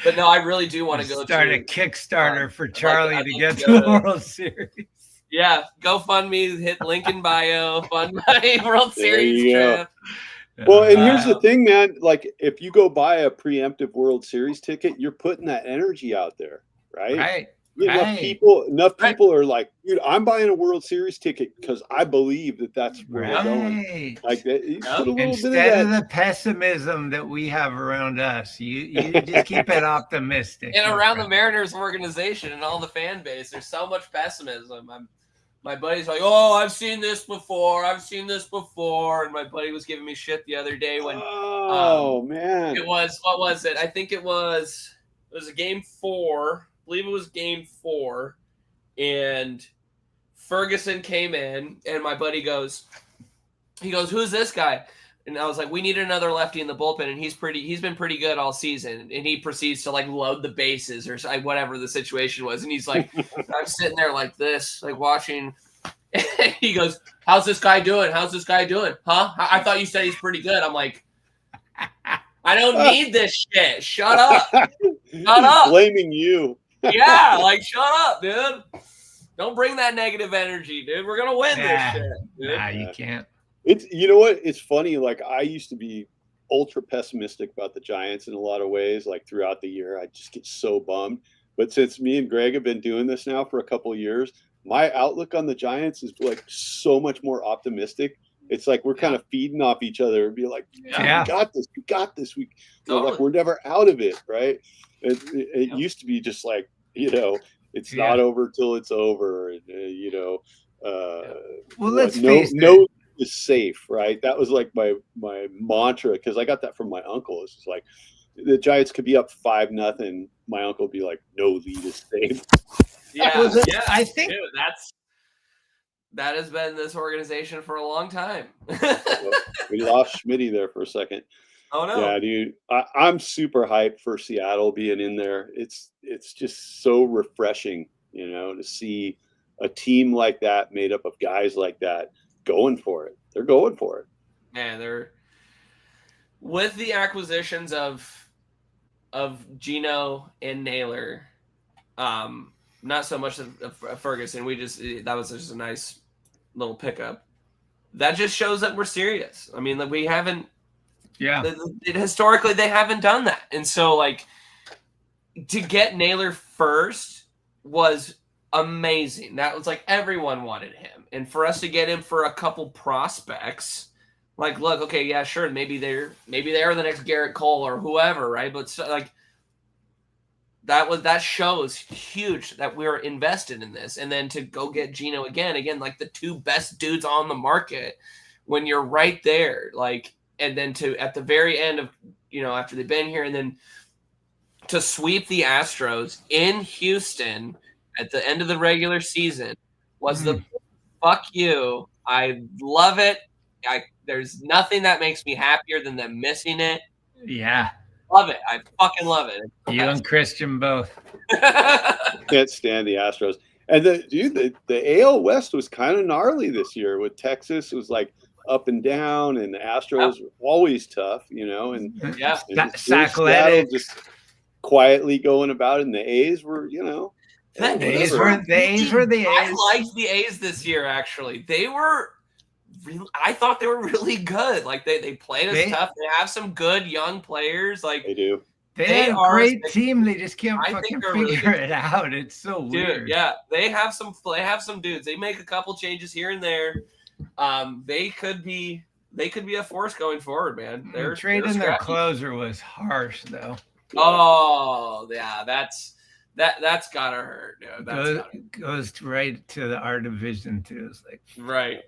But no, I really do want to go
start a Kickstarter for Charlie to get to the World Series.
Yeah, GoFundMe, hit link in bio, fund my World Series trip.
Well, and here's the thing, man. Like, if you go buy a preemptive World Series ticket, you're putting that energy out there, right?
Right.
Enough people are like, dude, I'm buying a World Series ticket because I believe that's where we're going. Like that.
Instead of the pessimism that we have around us, you just keep it optimistic.
And around the Mariners organization and all the fan base, there's so much pessimism. My buddy's like, oh, I've seen this before. And my buddy was giving me shit the other day when
man.
What was it? I think it was a game 4. I believe it was game 4. And Ferguson came in and my buddy goes, who's this guy? And I was like, we need another lefty in the bullpen, and he's been pretty good all season. And he proceeds to like load the bases or whatever the situation was. And he's like, I'm sitting there like this, like watching. And he goes, how's this guy doing? Huh? I thought you said he's pretty good. I'm like, I don't need this shit. Shut up.
Blaming you.
Yeah, like shut up, dude. Don't bring that negative energy, dude. We're gonna win this shit. Dude.
Nah, you can't.
It's, you know what? It's funny. Like, I used to be ultra pessimistic about the Giants in a lot of ways. Like, throughout the year, I just get so bummed. But since me and Greg have been doing this now for a couple of years, my outlook on the Giants is like so much more optimistic. It's like we're kind of feeding off each other and be like, we got this. Like, we're never out of it, right? It used to be just like, it's not over till it's over. And,
well, let's face it.
Is safe, right? That was like my mantra, because I got that from my uncle. It's just like the Giants could be up 5-0. My uncle would be like, no lead is safe.
I think that has been this organization for a long time.
We lost Schmitty there for a second.
Oh no.
Yeah, dude. I'm super hyped for Seattle being in there. It's just so refreshing, to see a team like that made up of guys like that going for it. They're going for it.
Man, they're with the acquisitions of Gino and Naylor, not so much of Ferguson. That was just a nice little pickup. That just shows that we're serious. I mean, like, we haven't.
Yeah.
Historically, they haven't done that, and so like to get Naylor first was amazing. That was like everyone wanted him, and for us to get him for a couple prospects, like, look, okay, yeah, sure, maybe they are the next Garrett Cole or whoever, right? But like that shows huge that we're invested in this, and then to go get Gino again, like the two best dudes on the market when you're right there, like, and then to at the very end of after they've been here, and then to sweep the Astros in Houston at the end of the regular season was the fuck you. I love it. There's nothing that makes me happier than them missing it.
Yeah.
Love it. I fucking love it.
You and Christian both.
Can't stand the Astros. And the AL West was kind of gnarly this year with Texas. It was like up and down, and the Astros were always tough, and
Sackletic
just quietly going about it. And the A's were,
the A's were the A's.
I liked the A's this year. Actually, I thought they were really good. Like they played us tough. They have some good young players. Like
they do.
They are a great team. They just can't fucking figure it out. It's so weird.
Dude, yeah, they have some dudes. They make a couple changes here and there. They could be a force going forward, man.
Trading their closer was harsh, though.
Oh yeah, that's gotta hurt, dude.
Goes right to our division too. It's like
right.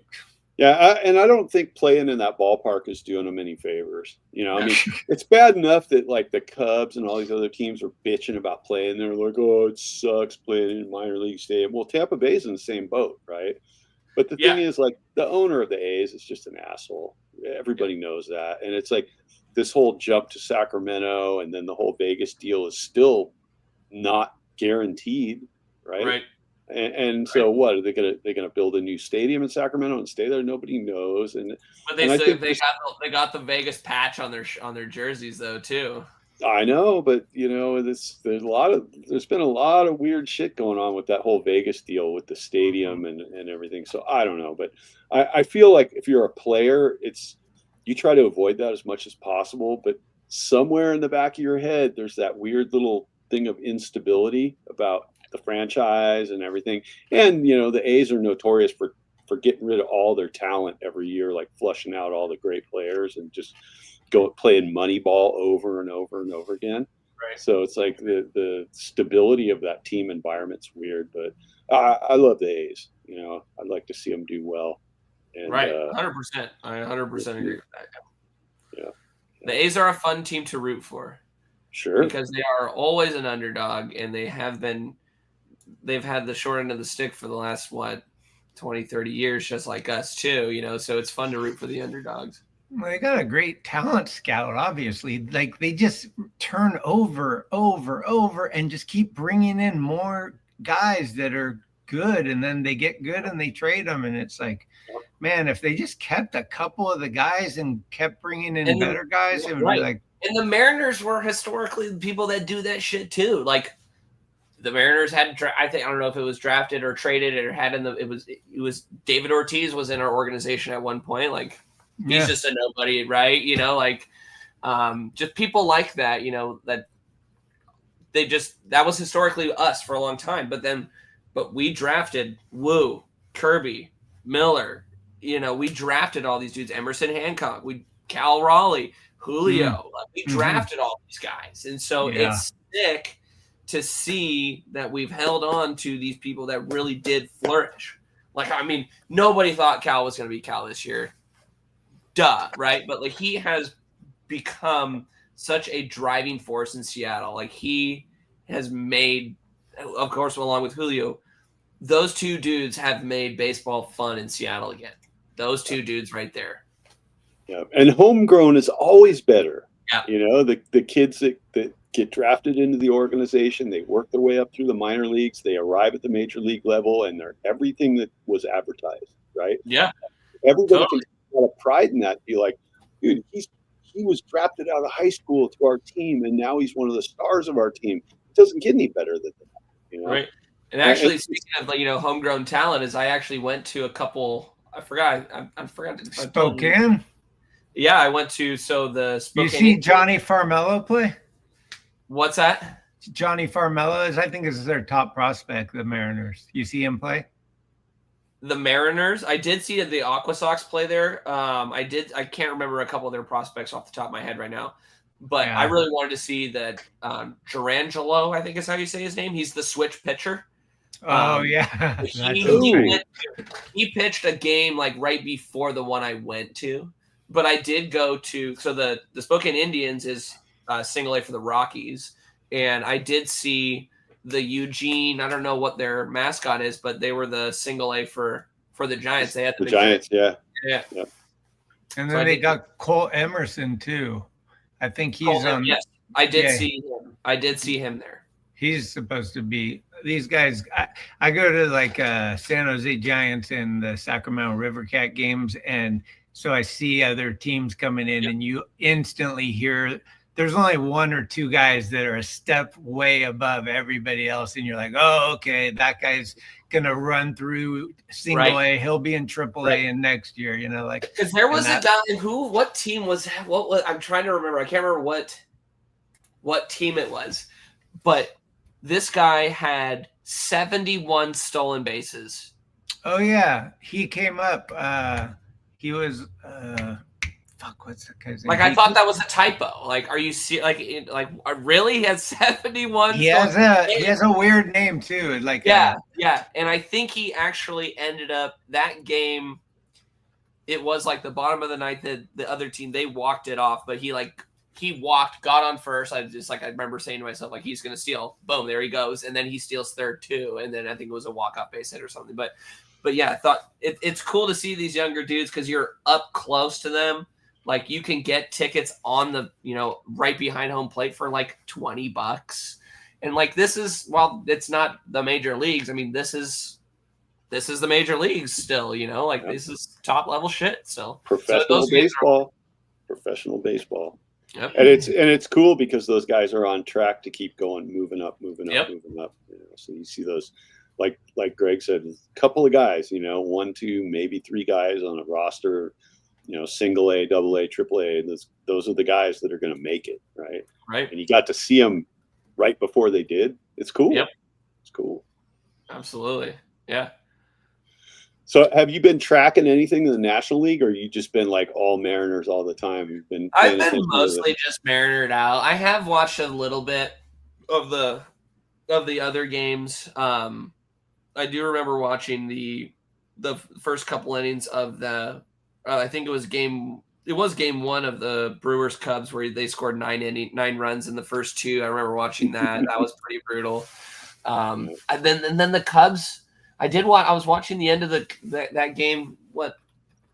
Yeah, and I don't think playing in that ballpark is doing them any favors. I mean, it's bad enough that like the Cubs and all these other teams are bitching about playing. They're like, oh, it sucks playing in minor league stadium. Well, Tampa Bay's in the same boat, right? But the thing is, like, the owner of the A's is just an asshole. Everybody knows that. And it's like this whole jump to Sacramento and then the whole Vegas deal is still not guaranteed, right?
Right.
And so what are they gonna build a new stadium in Sacramento and stay there? Nobody knows.
But they got the Vegas patch on their jerseys though too.
I know, but there's been a lot of weird shit going on with that whole Vegas deal with the stadium and everything. So I don't know, but I feel like if you're a player, you try to avoid that as much as possible. But somewhere in the back of your head, there's that weird little thing of instability about the franchise and everything. And the A's are notorious for getting rid of all their talent every year, like flushing out all the great players and just playing Moneyball over and over and over again.
Right.
So it's like the stability of that team environment's weird, but I love the A's. I'd like to see them do well. And,
right, 100%. I 100% agree with that.
Yeah.
The A's are a fun team to root for.
Sure.
Because they are always an underdog, and they've had the short end of the stick for the last 20, 30 years, just like us too, so it's fun to root for the underdogs.
Well, they got a great talent scout, obviously. Like they just turn over and just keep bringing in more guys that are good, and then they get good and they trade them, and it's like, man, if they just kept a couple of the guys and kept bringing in better guys, it would be like.
And the Mariners were historically the people that do that shit too. Like the Mariners had, I don't know if it was drafted or traded or had it was David Ortiz was in our organization at one point. Like he's just a nobody, right? Just people like that, that that was historically us for a long time. But we drafted Wu, Kirby, Miller. We drafted all these dudes, Emerson Hancock, Cal Raleigh, Julio. We drafted all these guys. And so it's sick to see that we've held on to these people that really did flourish. Like, I mean, nobody thought Cal was going to be Cal this year. Duh, right? But like he has become such a driving force in Seattle. Like he has made, of course, along with Julio, those two dudes have made baseball fun in Seattle again. Those two dudes right there.
Yeah, and homegrown is always better.
Yeah.
The kids that get drafted into the organization, they work their way up through the minor leagues, they arrive at the major league level, and they're everything that was advertised, right?
Yeah.
Everybody can take a lot of pride in that. Be like, dude, he was drafted out of high school to our team, and now he's one of the stars of our team. It doesn't get any better than that,
Right. And actually, speaking of homegrown talent, I actually went to a couple. I forgot.
Spokane.
Yeah, I went to the Spokane.
You see Johnny Farmelo play?
What's that?
Johnny Farmelo is their top prospect, the Mariners. You see him play?
The Mariners. I did see the Aqua Sox play there. I can't remember a couple of their prospects off the top of my head right now. But I really wanted to see that Gerangelo, I think is how you say his name. He's the switch pitcher.
Oh, yeah.
He pitched a game like right before the one I went to. but I did go to the Spokane Indians is single A for the Rockies, and I did see the Eugene. I don't know what their mascot is, but they were the single A for the Giants. They had
the Giants, yeah.
And then they got Cole Emerson too. I think he's on.
Yes, I did see him. I did see him there.
He's supposed to be these guys. I go to like San Jose Giants and the Sacramento River Cat games, and so I see other teams coming in, and you instantly hear there's only one or two guys that are a step way above everybody else, and you're like, oh, okay, that guy's gonna run through single A. He'll be in triple A in next year, like
because there was a guy what team was I'm trying to remember. I can't remember what team it was, but this guy had 71 stolen bases.
Oh yeah, he came up. He was what's that guy's name?
Like I thought that was a typo. Like, are you really? He has 71.
He has a weird name too. Like
yeah, and I think he actually ended up that game. It was like the bottom of the ninth. The other team they walked it off, but he walked, got on first. I remember saying to myself, like, he's going to steal. Boom, there he goes. And then he steals third too. And then I think it was a walk-off base hit or something. But yeah, I thought it's cool to see these younger dudes because you're up close to them. Like, you can get tickets on the, right behind home plate for like $20. And like, this is, while it's not the major leagues, I mean, this is the major leagues still, this is top level shit still.
Professional baseball.
Yep.
And it's cool because those guys are on track to keep going, moving up. So you see those, like Greg said, a couple of guys, 1, 2, maybe 3 guys on a roster, single A, double A, triple A. And those are the guys that are going to make it, right?
Right.
And you got to see them right before they did. It's cool.
Yep.
It's cool.
Absolutely. Yeah.
So have you been tracking anything in the National League, or you just been like all Mariners all the time?
I've been mostly just Marinered out. I have watched a little bit of the other games. I do remember watching the first couple innings of the I think it was game 1 of the Brewers Cubs where they scored 9 runs in the first 2. I remember watching that. That was pretty brutal. And then the Cubs. I was watching the end of that game.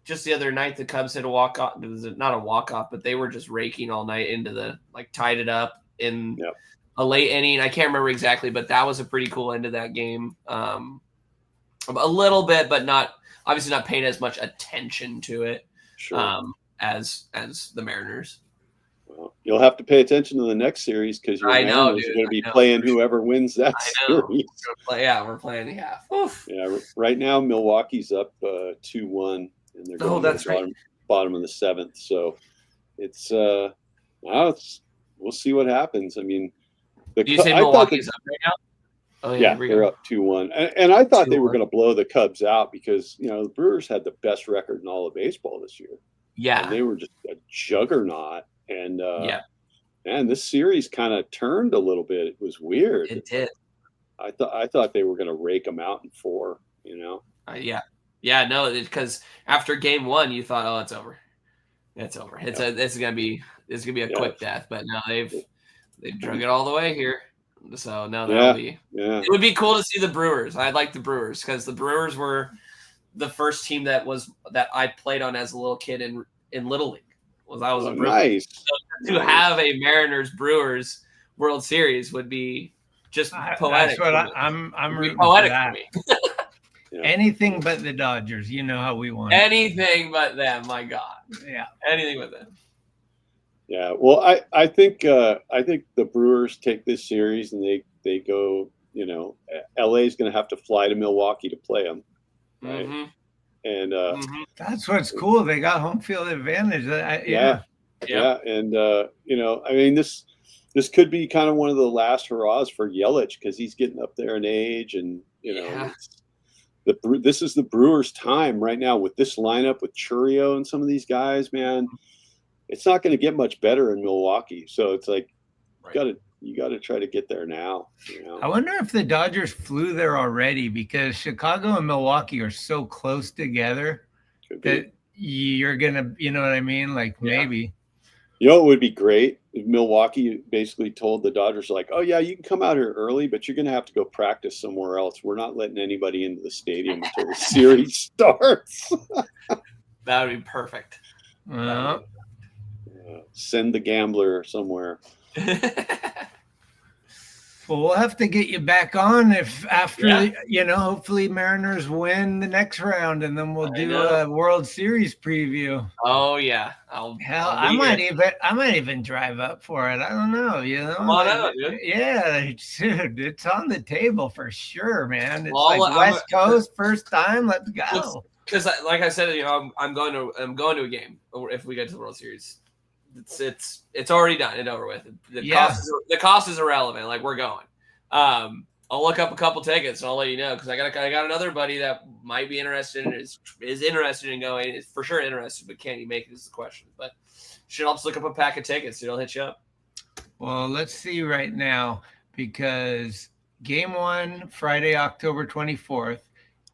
Just the other night, the Cubs hit a walk off. It was not a walk off, but they were just raking all night into tied it up in a late inning. I can't remember exactly, but that was a pretty cool end of that game. A little bit, but obviously not paying as much attention to it as the Mariners.
Well, you'll have to pay attention to the next series because you're going to be playing whoever wins that series.
We're playing the half. Oof.
Yeah, right now Milwaukee's up 2-1, and they're going to the bottom of the 7th. So it's we'll see what happens. I mean,
do you say Milwaukee's up right now? Oh
yeah, they're up 2-1, and I thought they were going to blow the Cubs out because the Brewers had the best record in all of baseball this year.
Yeah,
and they were just a juggernaut. And man, this series kind of turned a little bit. It was weird.
It did.
I thought they were going to rake them out in 4.
No, because after game 1, you thought, oh, it's over. It's over. It's gonna be a quick death. But no, they've drug it all the way here. So no, that'll be. Yeah. It would be cool to see the Brewers. I like the Brewers because the Brewers were the first team that I played on as a little kid in Little League. I was a Brewer.
Nice.
So to have a Mariners Brewers World Series would be just poetic.
That's what I'm rooting
poetic
for that.
For me.
Anything but the Dodgers. You know how we want
anything but them. My God. Yeah. Anything but them.
Yeah. Well, I think the Brewers take this series and they go. LA is going to have to fly to Milwaukee to play them. Right.
Mm-hmm.
And
that's what's cool. They got home field advantage.
And I mean, this could be kind of one of the last hurrahs for Yelich because he's getting up there in age, and this is the Brewers' time right now with this lineup with Churio and some of these guys. Man, it's not going to get much better in Milwaukee. So it's like you got to try to get there now.
I wonder if the Dodgers flew there already because Chicago and Milwaukee are so close together that you're gonna, you know what I mean? Like maybe.
You know, it would be great if Milwaukee basically told the Dodgers, like, oh, yeah, you can come out here early, but you're going to have to go practice somewhere else. We're not letting anybody into the stadium until the series starts.
That would be perfect.
Send the gambler somewhere.
Well, we'll have to get you back on if after, hopefully Mariners win the next round, and then we'll do a World Series preview.
Oh yeah,
I might even drive up for it. I don't know,
Come on out, dude.
Yeah, dude, it's on the table for sure, man. It's
Well,
West Coast, first time. Let's go.
Because, like I said, I'm going to a game if we get to the World Series. It's already done and over with. The cost is irrelevant. Like, we're going. I'll look up a couple tickets and I'll let you know, because I got another buddy that might be interested and is interested in going. Is for sure interested, but can he make it is the question. But should help us look up a pack of tickets. It'll hit you up.
Well, let's see right now, because Game 1 Friday, October 24th,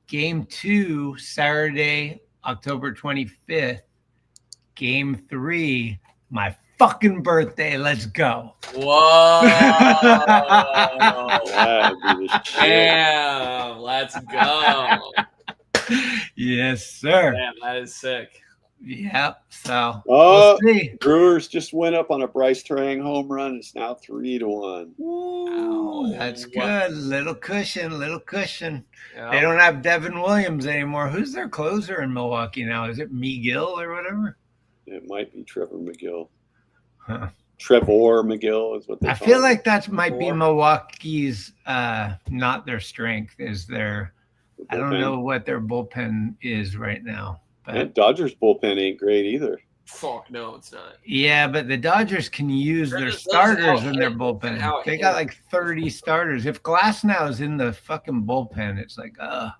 Game 2 Saturday, October 25th, Game 3. My fucking birthday. Let's go.
Whoa. Damn. Let's go.
Yes, sir.
Damn, that is sick.
Yep. So we'll see.
Brewers just went up on a Bryce Terang home run. It's now 3-1.
Ooh, that's good. Little cushion.
Yep.
They don't have Devin Williams anymore. Who's their closer in Milwaukee now? Is it McGill or whatever?
It might be Trevor McGill.
Huh.
Trevor McGill is what they call
feel
him.
like that might be Milwaukee's not their strength, is their I don't know what their bullpen is right now. But
Dodgers bullpen ain't great either.
Fuck no, it's not.
Yeah, but the Dodgers can use their starters in their bullpen. They got like 30 starters. If Glasnow's in the fucking bullpen, it's like, that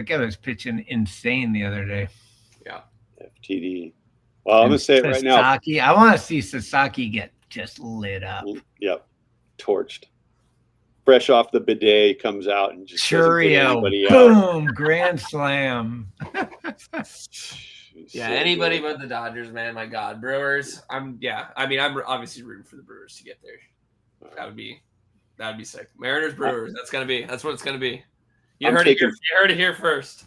guy was pitching insane the other day.
Yeah.
FTD. Well, I'm going to say it right now.
I want to see Sasaki get just lit up.
Yep. Torched. Fresh off the bidet, comes out and just
Churio. Boom. Grand slam.
Anybody but the Dodgers, man. My God. Brewers. I'm obviously rooting for the Brewers to get there. That would be sick. Mariners, Brewers. That's what it's gonna be. You heard it here first.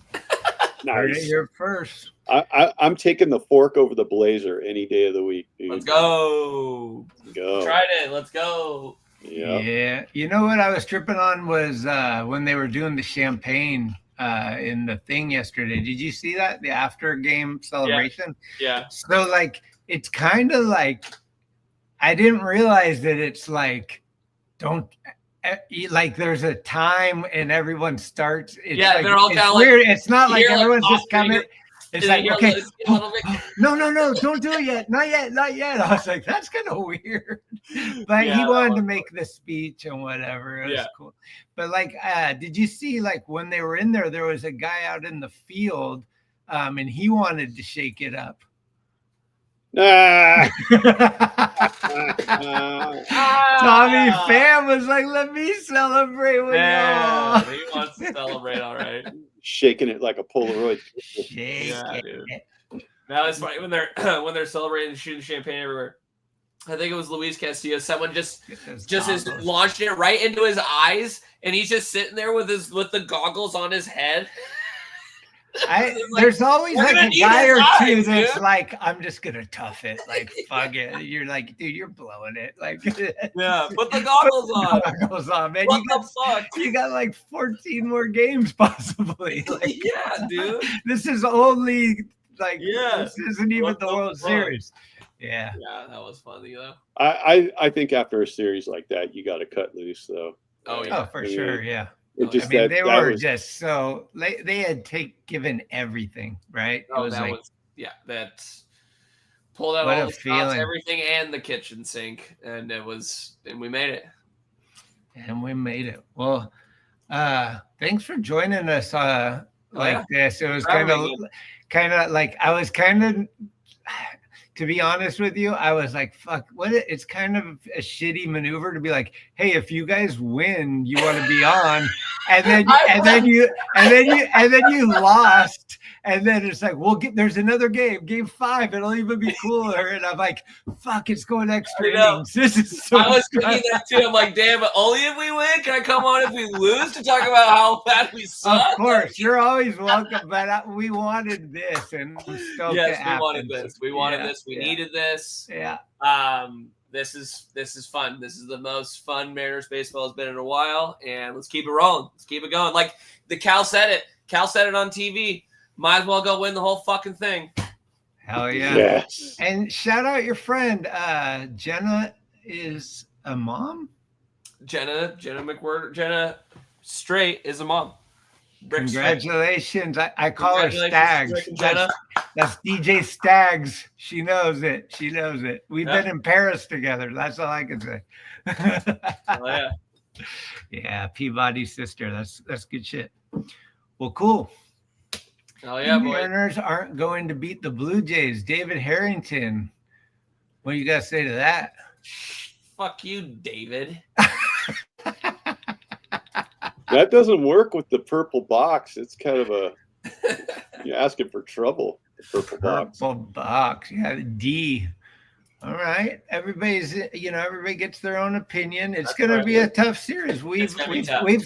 Nice.
Heard it here first.
I'm taking the fork over the Blazer any day of the week, dude.
Let's go. Tried it. Let's go.
Yeah. You know what I was tripping on was when they were doing the champagne in the thing yesterday. Did you see that? The after game celebration?
Yeah.
So like, it's kind of like, I didn't realize that it's like, like there's a time and everyone starts. It's like,
they're all kind of
weird.
Like,
it's not like everyone's just coming. It's like, okay, no, don't do it yet. Not yet. I was like, that's kind of weird. But he wanted to make the speech and whatever. It was cool. But like, did you see like when they were in there was a guy out in the field and he wanted to shake it up. Tommy Pham was like, let me celebrate with y'all.
He wants to celebrate, all right.
Shaking it like a Polaroid.
Dude. Now it's funny when they're celebrating and shooting champagne everywhere. I think it was Luis Castillo. Someone just is launched it right into his eyes, and he's just sitting there with the goggles on his head.
There's always like a guy or two that's like, I'm just gonna tough it, like fuck it. You're like, dude, you're blowing it, like
put the goggles on.
Goggles on, man.
What the fuck?
You got like 14 more games possibly. Like,
yeah, dude.
This is only like this isn't even the World Series. Yeah,
that was funny though.
I think after a series like that, you got to cut loose though.
Oh, for sure, yeah. They had given everything, right?
It was like, that's pulled out all the stops, everything, and the kitchen sink, and we made it.
And we made it. Well, thanks for joining us this. It was kind of like I was kind of, to be honest with you, I was like, fuck, it's kind of a shitty maneuver to be like, hey, if you guys win, you want to be on. And then you lost. And then it's like, there's another game 5. It'll even be cooler. And I'm like, fuck, it's going extra innings. This is so
I was thinking that too. I'm like, damn, but only if we win. Can I come on if we lose to talk about how bad we suck?
Of course, you're always welcome. But we wanted this, and I'm stoked
yes,
it
we wanted
happened.
this. We wanted this. We needed this.
Yeah.
This is fun. This is the most fun Mariners baseball has been in a while, and let's keep it rolling. Let's keep it going. Like the Cal said it. Cal said it on TV. Might as well go win the whole fucking thing.
Hell yeah.
Yes.
And shout out your friend. Jenna is a mom?
Jenna Straight is a mom.
Congratulations. I call her Stags. That's DJ Stags. She knows it. We've been in Paris together. That's all I can say.
Oh, yeah.
Yeah, Peabody's sister. That's good shit. Well, cool.
Oh yeah, boy.
Mariners aren't going to beat the Blue Jays. David Harrington. What do you guys say to that?
Fuck you, David.
That doesn't work with the purple box. It's kind of you're asking for trouble. The purple box.
Purple box. Yeah, D. All right. Everybody gets their own opinion. It's going to be a tough series. We've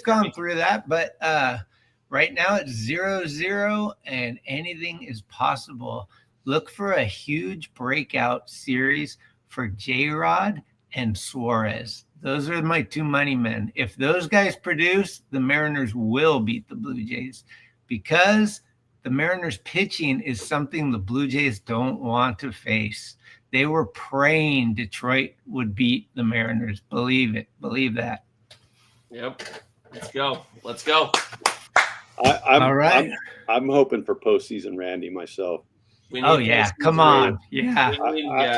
gone through that, but right now it's 0-0 and anything is possible. Look for a huge breakout series for J.Rod and Suarez. Those are my 2 money men. If those guys produce, the Mariners will beat the Blue Jays because the Mariners pitching is something the Blue Jays don't want to face. They were praying Detroit would beat the Mariners. Believe it. Believe that.
Yep. Let's go.
All right.
I'm hoping for postseason Randy myself.
Come on. Yeah.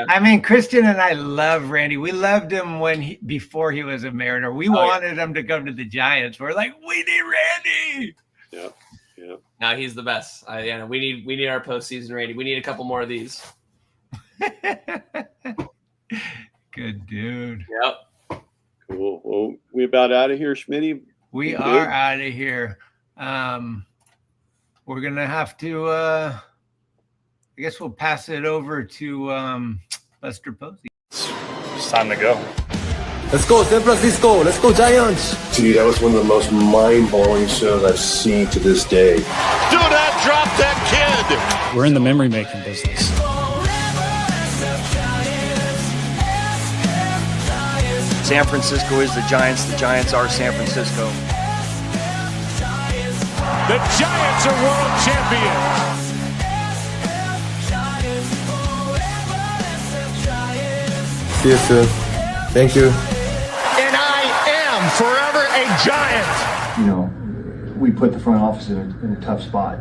I mean, Christian and I love Randy. We loved him before he was a Mariner. We wanted him to come to the Giants. We're like, we need Randy.
Yeah.
Now he's the best. We need our postseason Randy. We need a couple more of these.
Good dude.
Yep.
Cool. Well, we about out of here, Schmitty?
We are out of here. We're gonna have to I guess we'll pass it over to Buster Posey.
It's time to go.
Let's go, San Francisco. Let's go, Giants.
Gee, that was one of the most mind-blowing shows I've seen to this day.
Do not drop that kid.
We're in the memory-making business.
San Francisco is the Giants are San Francisco.
The Giants are world champions.
See you soon. Thank you.
And I am forever a Giant.
You know, we put the front office in a tough spot.